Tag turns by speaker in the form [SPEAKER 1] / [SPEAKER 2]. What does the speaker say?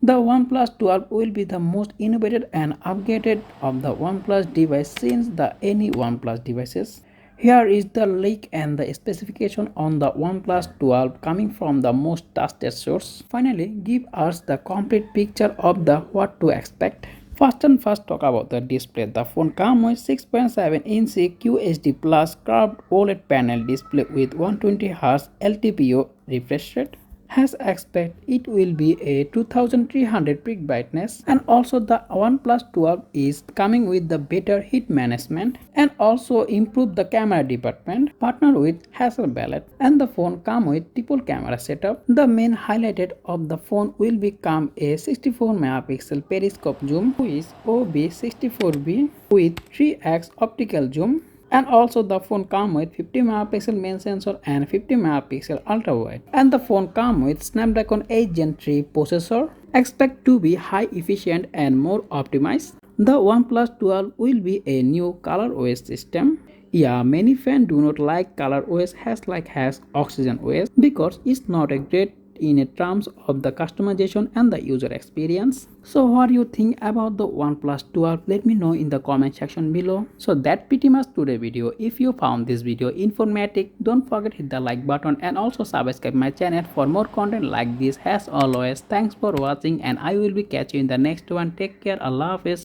[SPEAKER 1] The OnePlus 12 will be the most innovative and upgraded of the OnePlus device since the any OnePlus devices. Here is the leak and the specification on the OnePlus 12 coming from the most trusted source. Finally, give us the complete picture of the what to expect. First talk about the display. The phone comes with 6.7-inch QHD Plus curved OLED panel display with 120Hz LTPO refresh rate. As expected, it will be a 2300 peak brightness, and also the OnePlus 12 is coming with the better heat management and also improve the camera department, partnered with Hasselblad, and the phone come with triple camera setup. The main highlight of the phone will become a 64 megapixel periscope zoom with OB64B with 3x optical zoom, and also the phone comes with 50 megapixel main sensor and 50 megapixel ultra wide, and the phone comes with Snapdragon 8 Gen 3 processor, expect to be high efficient and more optimized. The OnePlus 12 will be a new ColorOS system. Yeah, many fans do not like ColorOS has Oxygen OS because it's not a great in terms of the customization and the user experience. So what do you think about the OnePlus 12? Let me know in the comment section below. So that pretty much today video. If you found this video informative, don't forget hit the like button and also subscribe my channel for more content like this. As always, thanks for watching and I will be catching you in the next one. Take care. Allah Hafiz.